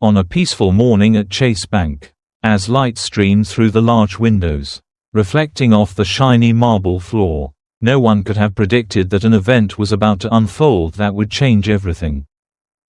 On a peaceful morning at Chase Bank, as light streamed through the large windows, reflecting off the shiny marble floor, no one could have predicted that an event was about to unfold that would change everything.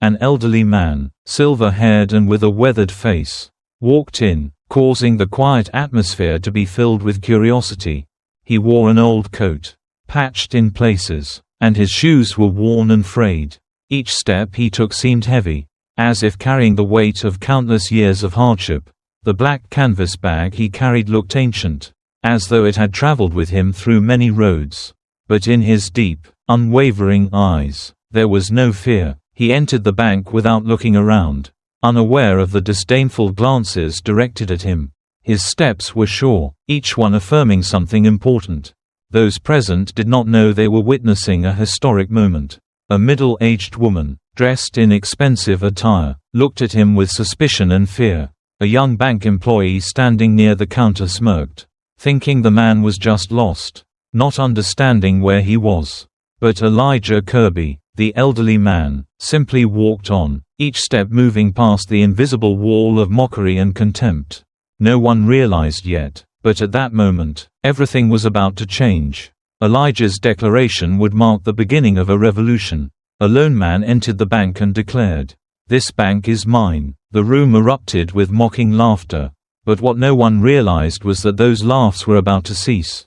An elderly man, silver-haired and with a weathered face, walked in, causing the quiet atmosphere to be filled with curiosity. He wore an old coat, patched in places, and his shoes were worn and frayed. Each step he took seemed heavy, as if carrying the weight of countless years of hardship. The black canvas bag he carried looked ancient, as though it had traveled with him through many roads. But in his deep, unwavering eyes, there was no fear. He entered the bank without looking around, unaware of the disdainful glances directed at him. His steps were sure, each one affirming something important. Those present did not know they were witnessing a historic moment. A middle-aged woman, dressed in expensive attire, looked at him with suspicion and fear. A young bank employee standing near the counter smirked, thinking the man was just lost, not understanding where he was. But Elijah Kirby, the elderly man, simply walked on, each step moving past the invisible wall of mockery and contempt. No one realized yet, but at that moment, everything was about to change. Elijah's declaration would mark the beginning of a revolution. A lone man entered the bank and declared, "This bank is mine." The room erupted with mocking laughter, but what no one realized was that those laughs were about to cease.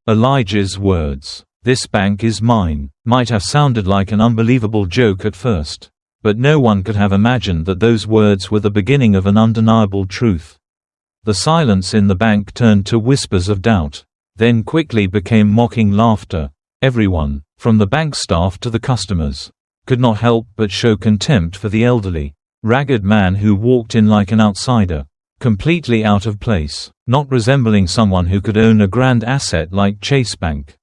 Elijah's words, "This bank is mine," might have sounded like an unbelievable joke at first, but no one could have imagined that those words were the beginning of an undeniable truth. The silence in the bank turned to whispers of doubt, then quickly became mocking laughter. Everyone, from the bank staff to the customers, could not help but show contempt for the elderly, ragged man who walked in like an outsider, completely out of place, not resembling someone who could own a grand asset like Chase Bank.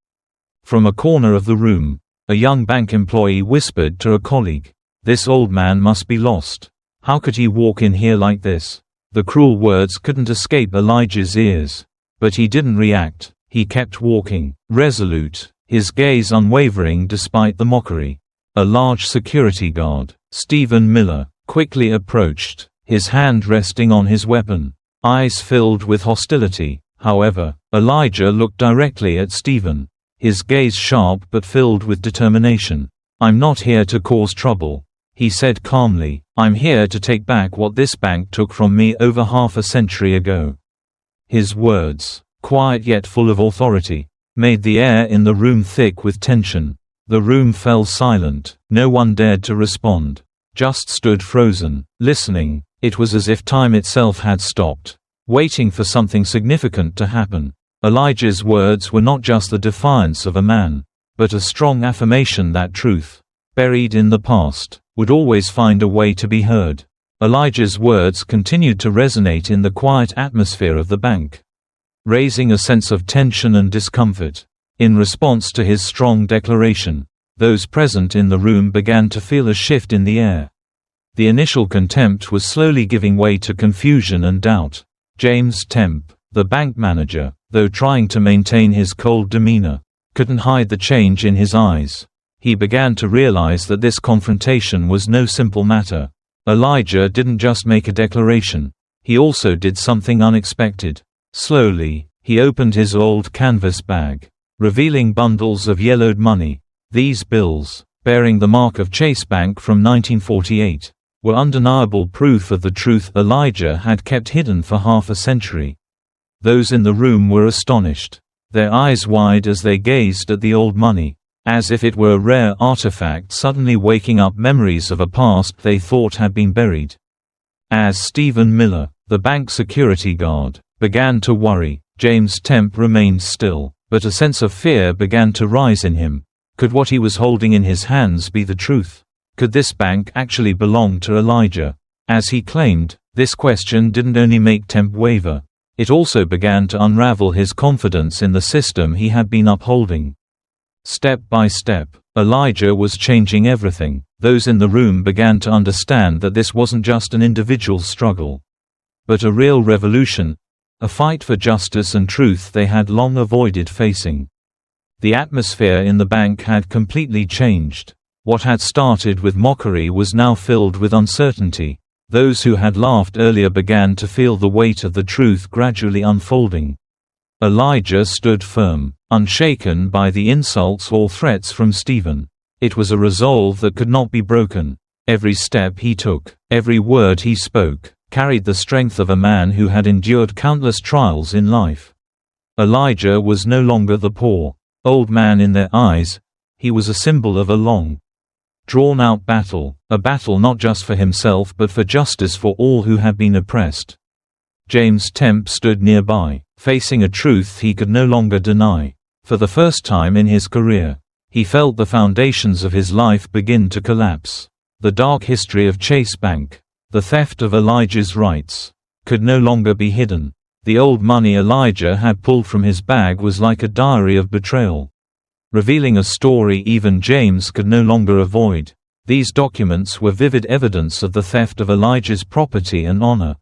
From a corner of the room, a young bank employee whispered to a colleague, "This old man must be lost. How could he walk in here like this?" The cruel words couldn't escape Elijah's ears. But he didn't react. He kept walking, resolute, his gaze unwavering despite the mockery. A large security guard, Stephen Miller, quickly approached, his hand resting on his weapon, eyes filled with hostility. However, Elijah looked directly at Stephen, his gaze sharp but filled with determination. "I'm not here to cause trouble," he said calmly. "I'm here to take back what this bank took from me over half a century ago." His words, quiet yet full of authority, made the air in the room thick with tension. The room fell silent. No one dared to respond, just stood frozen, listening. It was as if time itself had stopped, waiting for something significant to happen. Elijah's words were not just the defiance of a man, but a strong affirmation that truth, buried in the past, would always find a way to be heard. Elijah's words continued to resonate in the quiet atmosphere of the bank, raising a sense of tension and discomfort. In response to his strong declaration, those present in the room began to feel a shift in the air. The initial contempt was slowly giving way to confusion and doubt. James Temp, the bank manager, though trying to maintain his cold demeanor, couldn't hide the change in his eyes. He began to realize that this confrontation was no simple matter. Elijah didn't just make a declaration, he also did something unexpected. Slowly, he opened his old canvas bag, revealing bundles of yellowed money. These bills, bearing the mark of Chase Bank from 1948, were undeniable proof of the truth Elijah had kept hidden for half a century. Those in the room were astonished, their eyes wide as they gazed at the old money, as if it were a rare artifact suddenly waking up memories of a past they thought had been buried. As Stephen Miller, the bank security guard, began to worry, James Temp remained still, but a sense of fear began to rise in him. Could what he was holding in his hands be the truth? Could this bank actually belong to Elijah, as he claimed? This question didn't only make Temp waver, it also began to unravel his confidence in the system he had been upholding. Step by step, Elijah was changing everything. Those in the room began to understand that this wasn't just an individual struggle, but a real revolution, a fight for justice and truth they had long avoided facing. The atmosphere in the bank had completely changed. What had started with mockery was now filled with uncertainty. Those who had laughed earlier began to feel the weight of the truth gradually unfolding. Elijah stood firm, unshaken by the insults or threats from Stephen. It was a resolve that could not be broken. Every step he took, every word he spoke, carried the strength of a man who had endured countless trials in life. Elijah was no longer the poor, old man in their eyes. He was a symbol of a long, drawn-out battle, a battle not just for himself but for justice for all who had been oppressed. James Temp stood nearby, facing a truth he could no longer deny. For the first time in his career, he felt the foundations of his life begin to collapse. The dark history of Chase Bank, the theft of Elijah's rights, could no longer be hidden. The old money Elijah had pulled from his bag was like a diary of betrayal, revealing a story even James could no longer avoid. These documents were vivid evidence of the theft of Elijah's property and honor.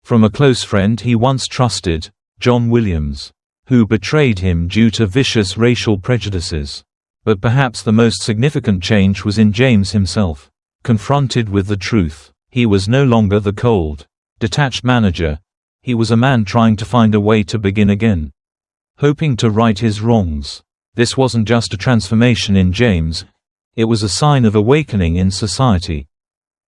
From a close friend he once trusted, John Williams, who betrayed him due to vicious racial prejudices. But perhaps the most significant change was in James himself. Confronted with the truth, he was no longer the cold, detached manager. He was a man trying to find a way to begin again, hoping to right his wrongs. This wasn't just a transformation in James, it was a sign of awakening in society.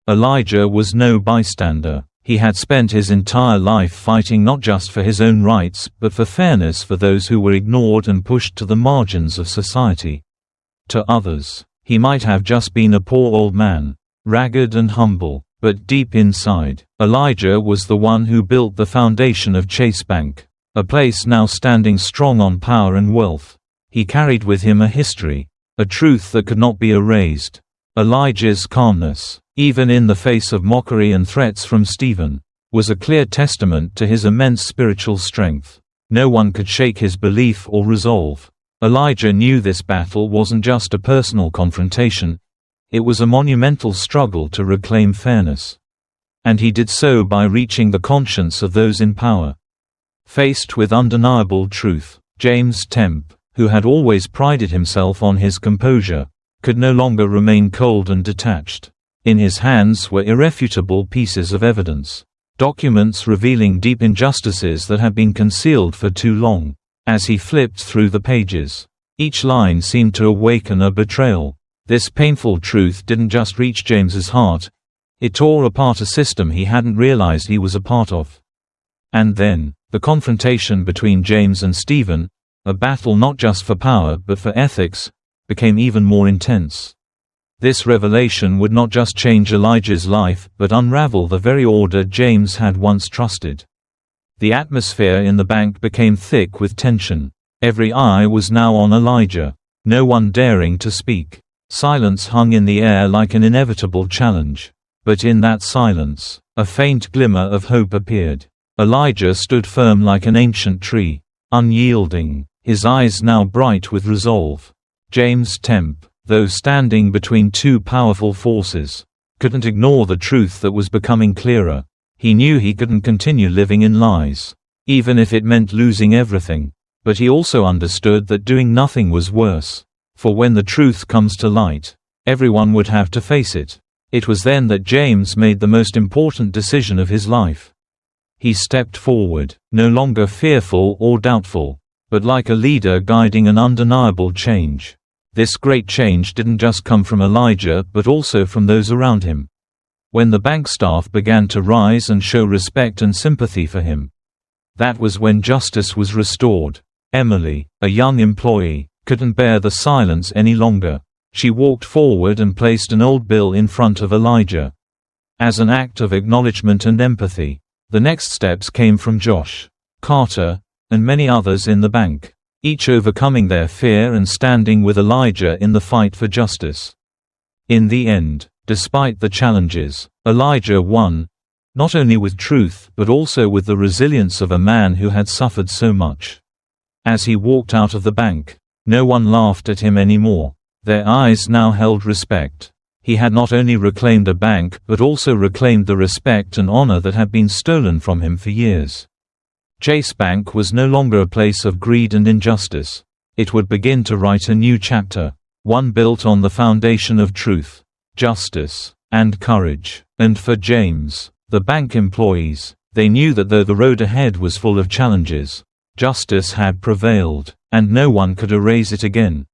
Elijah was no bystander. He had spent his entire life fighting not just for his own rights but for fairness for those who were ignored and pushed to the margins of society. To others, he might have just been a poor old man, ragged and humble, but deep inside, Elijah was the one who built the foundation of Chase Bank, a place now standing strong on power and wealth. He carried with him a history, a truth that could not be erased. Elijah's calmness, even in the face of mockery and threats from Stephen, was a clear testament to his immense spiritual strength. No one could shake his belief or resolve. Elijah knew this battle wasn't just a personal confrontation, it was a monumental struggle to reclaim fairness. And he did so by reaching the conscience of those in power. Faced with undeniable truth, James Temp, who had always prided himself on his composure, could no longer remain cold and detached. In his hands were irrefutable pieces of evidence, documents revealing deep injustices that had been concealed for too long. As he flipped through the pages, each line seemed to awaken a betrayal. This painful truth didn't just reach James's heart, it tore apart a system he hadn't realized he was a part of. And then, the confrontation between James and Stephen, a battle not just for power but for ethics, became even more intense. This revelation would not just change Elijah's life but unravel the very order James had once trusted. The atmosphere in the bank became thick with tension. Every eye was now on Elijah, no one daring to speak. Silence hung in the air like an inevitable challenge. But in that silence, a faint glimmer of hope appeared. Elijah stood firm like an ancient tree, unyielding, his eyes now bright with resolve. James Temp, though standing between two powerful forces, couldn't ignore the truth that was becoming clearer. He knew he couldn't continue living in lies, even if it meant losing everything. But he also understood that doing nothing was worse. For when the truth comes to light, everyone would have to face it. It was then that James made the most important decision of his life. He stepped forward, no longer fearful or doubtful, but like a leader guiding an undeniable change. This great change didn't just come from Elijah but also from those around him. When the bank staff began to rise and show respect and sympathy for him, that was when justice was restored. Emily, a young employee, couldn't bear the silence any longer. She walked forward and placed an old bill in front of Elijah. As an act of acknowledgement and empathy, the next steps came from Josh, Carter, and many others in the bank, each overcoming their fear and standing with Elijah in the fight for justice. In the end, despite the challenges, Elijah won, not only with truth but also with the resilience of a man who had suffered so much. As he walked out of the bank, no one laughed at him anymore. Their eyes now held respect. He had not only reclaimed a bank but also reclaimed the respect and honor that had been stolen from him for years. Chase Bank was no longer a place of greed and injustice. It would begin to write a new chapter, one built on the foundation of truth, justice, and courage. And for James, the bank employees, they knew that though the road ahead was full of challenges, justice had prevailed, and no one could erase it again.